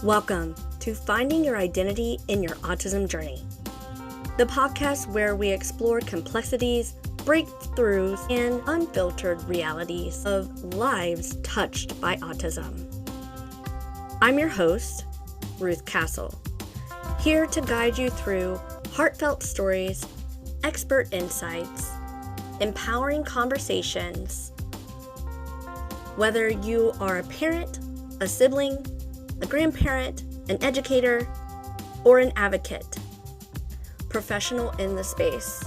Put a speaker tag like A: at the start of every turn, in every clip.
A: Welcome to Finding Your Identity in Your Autism Journey, the podcast where we explore complexities, breakthroughs, and unfiltered realities of lives touched by autism. I'm your host, Ruth Cassell, here to guide you through heartfelt stories, expert insights, empowering conversations. Whether you are a parent, a sibling, a grandparent, an educator, or an advocate, professional in the space,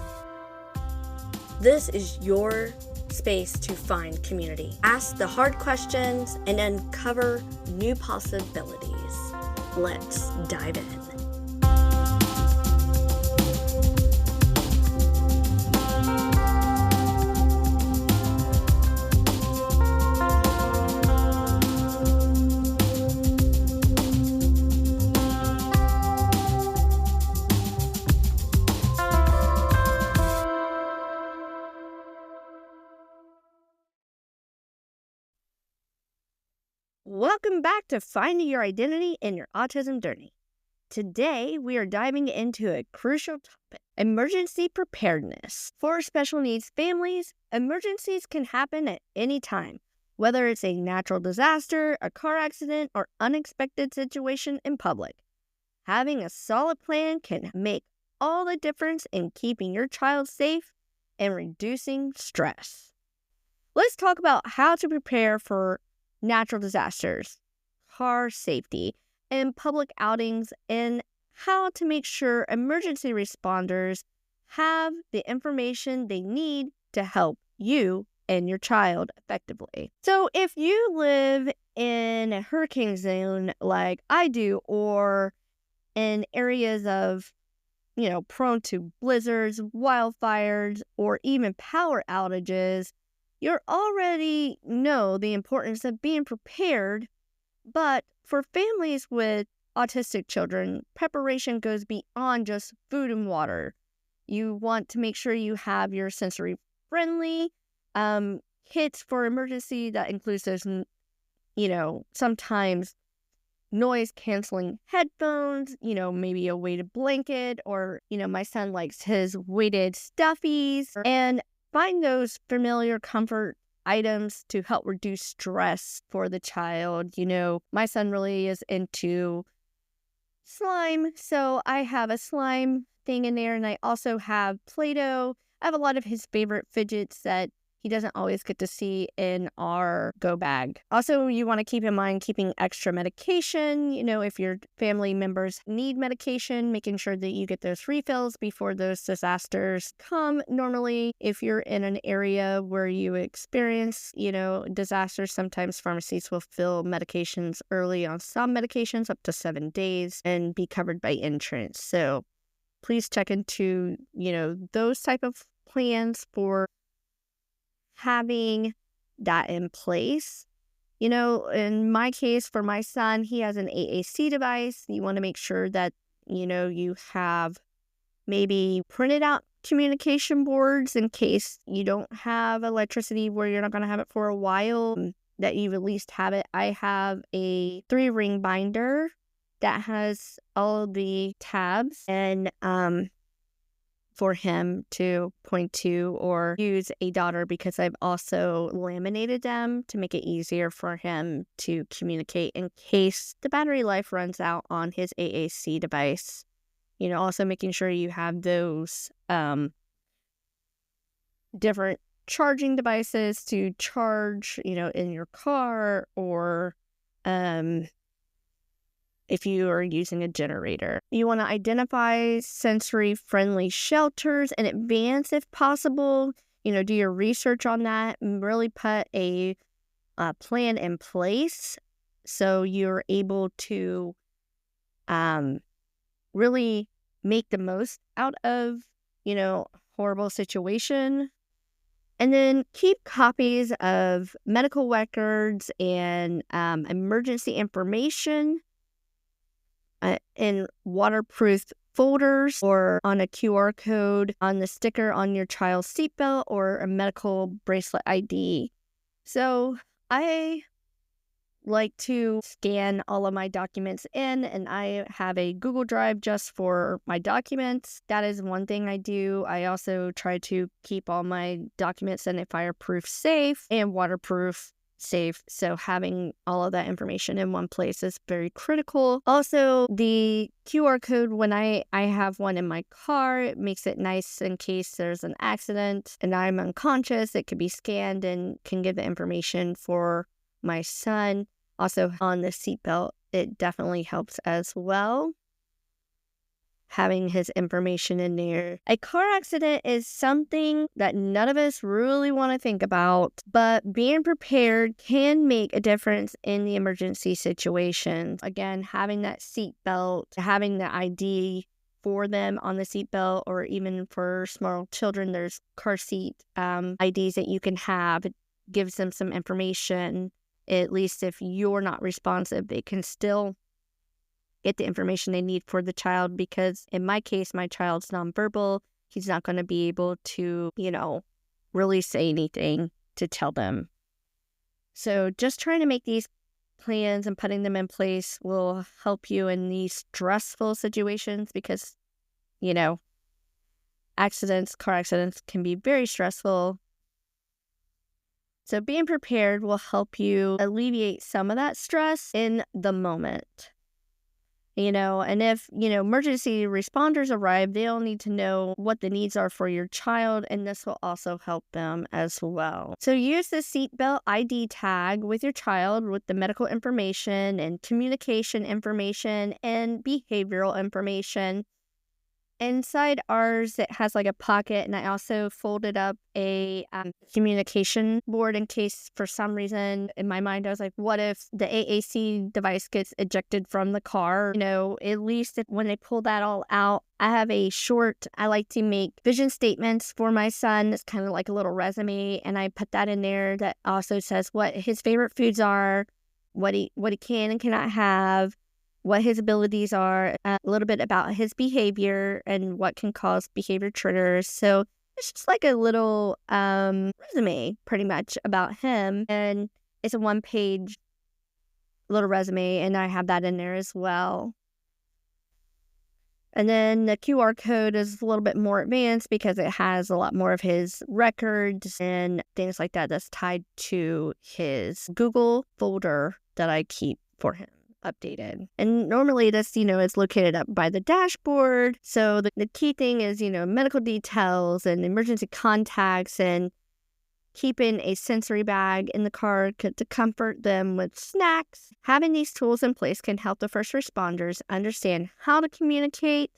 A: this is your space to find community. Ask the hard questions and uncover new possibilities. Let's dive in. Welcome back to Finding Your Identity in Your Autism Journey. Today, we are diving into a crucial topic, emergency preparedness. For special needs families, emergencies can happen at any time, whether it's a natural disaster, a car accident, or unexpected situation in public. Having a solid plan can make all the difference in keeping your child safe and reducing stress. Let's talk about how to prepare for natural disasters, car safety, and public outings, and how to make sure emergency responders have the information they need to help you and your child effectively. So if you live in a hurricane zone like I do, or in areas of, prone to blizzards, wildfires, or even power outages, you already know the importance of being prepared, but for families with autistic children, preparation goes beyond just food and water. You want to make sure you have your sensory-friendly kits for emergency. That includes those, sometimes noise-canceling headphones, maybe a weighted blanket, or, my son likes his weighted stuffies, and find those familiar comfort items to help reduce stress for the child. My son really is into slime, so I have a slime thing in there, and I also have Play-Doh. I have a lot of his favorite fidgets that he doesn't always get to see in our go bag. Also, you want to keep in mind keeping extra medication. If your family members need medication, making sure that you get those refills before those disasters come. Normally, if you're in an area where you experience, disasters, sometimes pharmacies will fill medications early on some medications up to 7 days and be covered by insurance. So please check into, those type of plans for having that in place. In my case, for my son, he has an AAC device. You want to make sure that, you have maybe printed out communication boards in case you don't have electricity where you're not going to have it for a while, that you at least have it. I have a 3-ring binder that has all of the tabs and, for him to point to, or use a daughter because I've also laminated them to make it easier for him to communicate in case the battery life runs out on his AAC device. Also making sure you have those different charging devices to charge, in your car, or if you are using a generator. You want to identify sensory-friendly shelters in advance if possible. Do your research on that and really put a plan in place so you're able to really make the most out of, horrible situation. And then keep copies of medical records and emergency information in waterproof folders or on a QR code on the sticker on your child's seatbelt or a medical bracelet ID. So I like to scan all of my documents in, and I have a Google Drive just for my documents. That is one thing I do. I also try to keep all my documents in a fireproof safe and waterproof safe. So having all of that information in one place is very critical. Also, the QR code, when I have one in my car, it makes it nice in case there's an accident and I'm unconscious. It could be scanned and can give the information for my son. Also on the seatbelt, it definitely helps as well, having his information in there. A car accident is something that none of us really want to think about, but being prepared can make a difference in the emergency situations. Again, having that seatbelt, having the ID for them on the seatbelt, or even for small children, there's car seat IDs that you can have. It gives them some information. At least if you're not responsive, they can still get the information they need for the child, because in my case, my child's nonverbal. He's not going to be able to, really say anything to tell them. So just trying to make these plans and putting them in place will help you in these stressful situations, because, car accidents can be very stressful. So being prepared will help you alleviate some of that stress in the moment. And if, emergency responders arrive, they'll need to know what the needs are for your child, and this will also help them as well. So use the seatbelt ID tag with your child with the medical information and communication information and behavioral information. Inside ours, it has like a pocket, and I also folded up a communication board in case for some reason in my mind I was like, what if the AAC device gets ejected from the car? At least when they pull that all out, I have I like to make vision statements for my son. It's kind of like a little resume, and I put that in there that also says what his favorite foods are, what he can and cannot have, what his abilities are, a little bit about his behavior and what can cause behavior triggers. So it's just like a little resume pretty much about him. And it's a 1-page little resume, and I have that in there as well. And then the QR code is a little bit more advanced because it has a lot more of his records and things like that that's tied to his Google folder that I keep for him updated. And normally this, is located up by the dashboard. So the key thing is, medical details and emergency contacts, and keeping a sensory bag in the car to comfort them with snacks. Having these tools in place can help the first responders understand how to communicate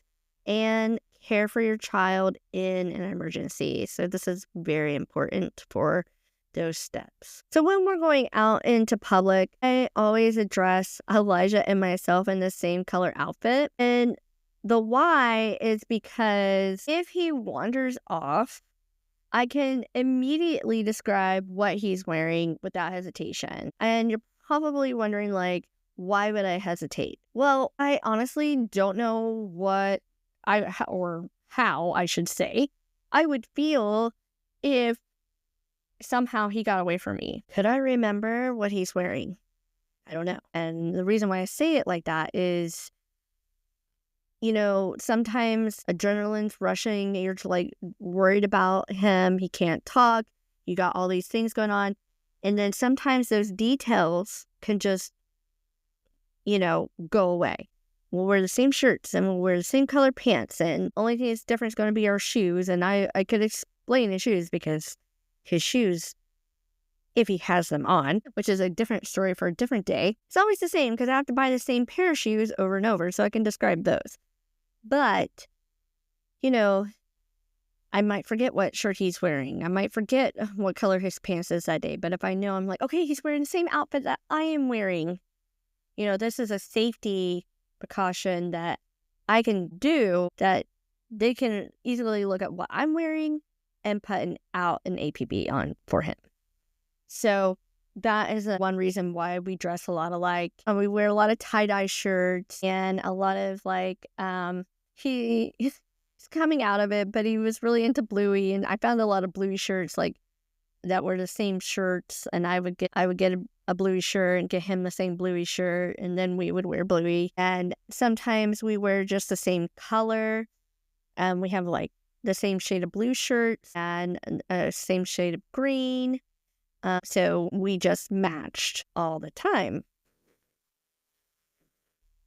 A: and care for your child in an emergency. So this is very important for those steps. So when we're going out into public, I always address Elijah and myself in the same color outfit. And the why is because if he wanders off, I can immediately describe what he's wearing without hesitation. And you're probably wondering, why would I hesitate? Well, I honestly don't know how I should say I would feel if somehow he got away from me. Could I remember what he's wearing? I don't know. And the reason why I say it like that is, sometimes adrenaline's rushing. You're worried about him. He can't talk. You got all these things going on. And then sometimes those details can just, go away. We'll wear the same shirts and we'll wear the same color pants. And only thing that's different is going to be our shoes. And I could explain his shoes, because his shoes, if he has them on, which is a different story for a different day, it's always the same because I have to buy the same pair of shoes over and over, so I can describe those. But, I might forget what shirt he's wearing. I might forget what color his pants is that day. But if I know, I'm like, okay, he's wearing the same outfit that I am wearing. This is a safety precaution that I can do, that they can easily look at what I'm wearing and put out an APB on for him. So that is one reason why we dress a lot alike. We wear a lot of tie-dye shirts and a lot of he's coming out of it, but he was really into bluey, and I found a lot of bluey shirts that were the same shirts, and I would get a bluey shirt and get him the same bluey shirt, and then we would wear bluey. And sometimes we wear just the same color. We have like the same shade of blue shirts and same shade of green. So we just matched all the time.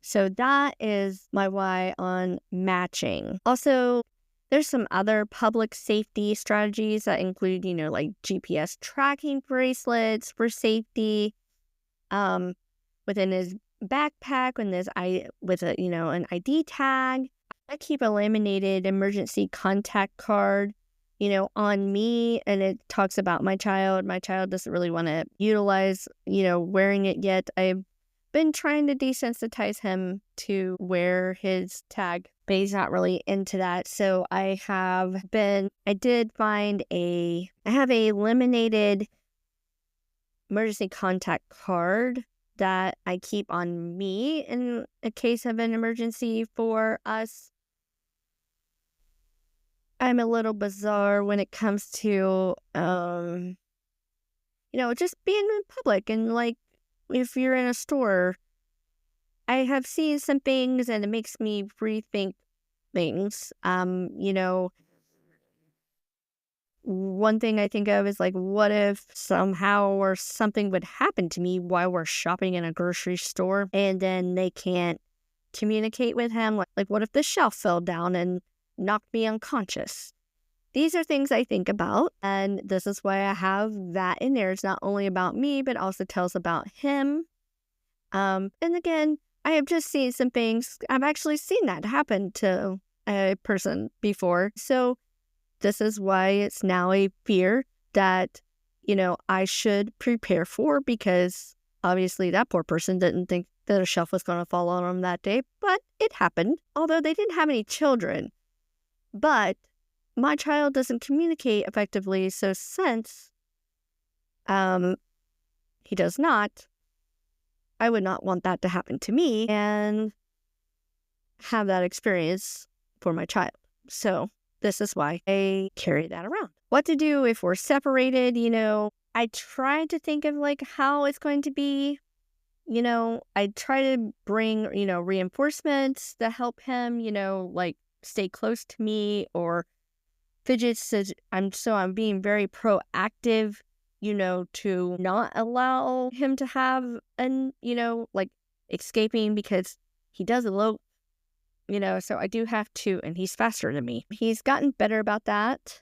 A: So that is my why on matching. Also, there's some other public safety strategies that include, like GPS tracking bracelets for safety, within his backpack, with an ID tag. I keep a laminated emergency contact card, on me, and it talks about my child. My child doesn't really want to utilize, wearing it yet. I've been trying to desensitize him to wear his tag, but he's not really into that. So I have I have a laminated emergency contact card that I keep on me in a case of an emergency for us. I'm a little bizarre when it comes to, just being in public, and like, if you're in a store, I have seen some things and it makes me rethink things. One thing I think of is like, what if somehow or something would happen to me while we're shopping in a grocery store and then they can't communicate with him? Like what if the shelf fell down and knocked me unconscious? These are things I think about, and this is why I have that in there. It's not only about me, but also tells about him. And again, I have just seen some things. I've actually seen that happen to a person before. So this is why it's now a fear that, I should prepare for, because obviously that poor person didn't think that a shelf was going to fall on them that day, but it happened. Although they didn't have any children. But my child doesn't communicate effectively, so since he does not, I would not want that to happen to me and have that experience for my child. So this is why I carry that around. What to do if we're separated, I try to think of like how it's going to be. I try to bring, reinforcements that help him, like stay close to me, or fidgets. I'm being very proactive, to not allow him to have like escaping, because he does elope, so I do have to, and he's faster than me. He's gotten better about that.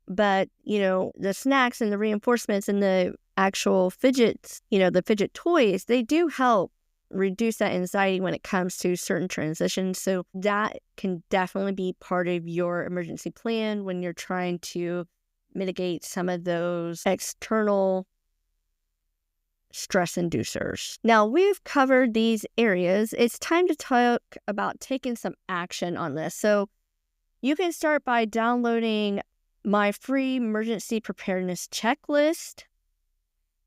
A: But, the snacks and the reinforcements and the actual fidgets, the fidget toys, they do help reduce that anxiety when it comes to certain transitions. So that can definitely be part of your emergency plan when you're trying to mitigate some of those external stress inducers. Now we've covered these areas. It's time to talk about taking some action on this. So you can start by downloading my free emergency preparedness checklist,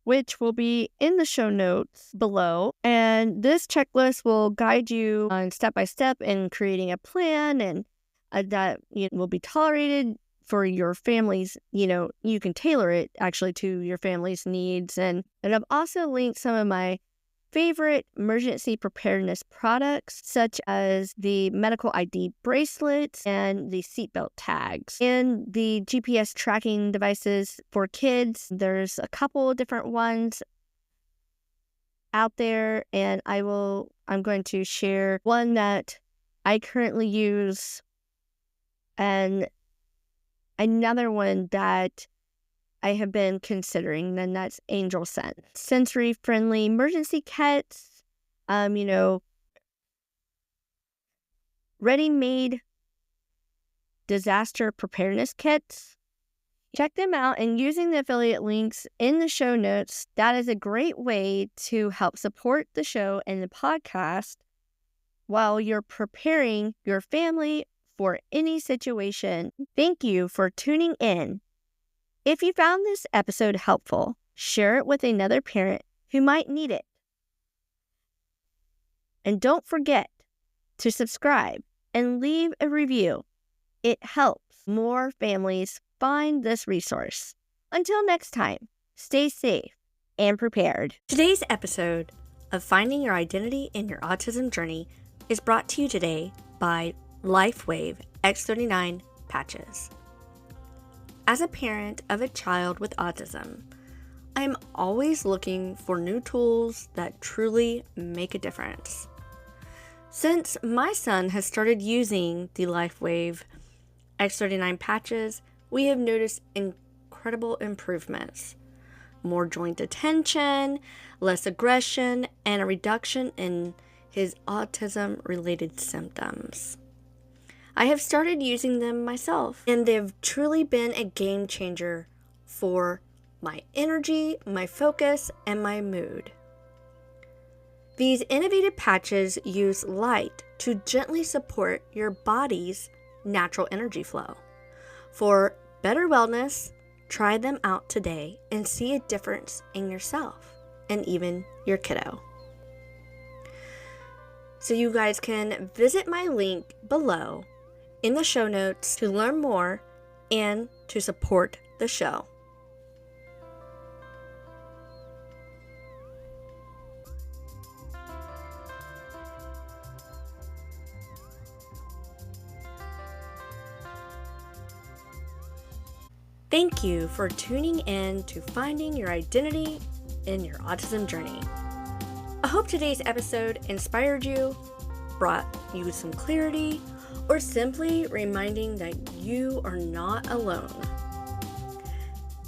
A: which will be in the show notes below. And this checklist will guide you on step-by-step in creating a plan, and that will be tolerated for your family's, you can tailor it actually to your family's needs. And I've also linked some of my favorite emergency preparedness products, such as the medical ID bracelets and the seatbelt tags. And the GPS tracking devices for kids, there's a couple of different ones out there, and I'm going to share one that I currently use, and another one that I have been considering, and that's Angel Sense. Sensory-friendly emergency kits, ready-made disaster preparedness kits. Check them out, and using the affiliate links in the show notes, that is a great way to help support the show and the podcast while you're preparing your family for any situation. Thank you for tuning in. If you found this episode helpful, share it with another parent who might need it. And don't forget to subscribe and leave a review. It helps more families find this resource. Until next time, stay safe and prepared. Today's episode of Finding Your Identity in Your Autism Journey is brought to you today by LifeWave X39 patches. As a parent of a child with autism, I am always looking for new tools that truly make a difference. Since my son has started using the LifeWave X39 patches, we have noticed incredible improvements. More joint attention, less aggression, and a reduction in his autism-related symptoms. I have started using them myself, and they've truly been a game changer for my energy, my focus, and my mood. These innovative patches use light to gently support your body's natural energy flow. For better wellness, try them out today and see a difference in yourself and even your kiddo. So you guys can visit my link below in the show notes to learn more and to support the show. Thank you for tuning in to Finding Your Identity in Your Autism Journey. I hope today's episode inspired you, brought you some clarity, or simply reminding that you are not alone.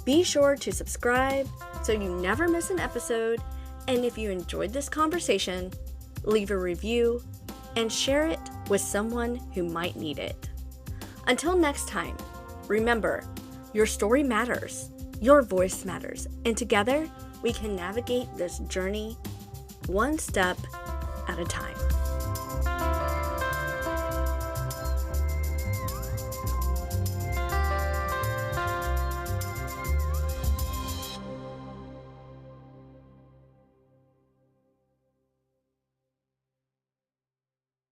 A: Be sure to subscribe so you never miss an episode, and if you enjoyed this conversation, leave a review and share it with someone who might need it. Until next time, remember, your story matters, your voice matters, and together we can navigate this journey one step at a time.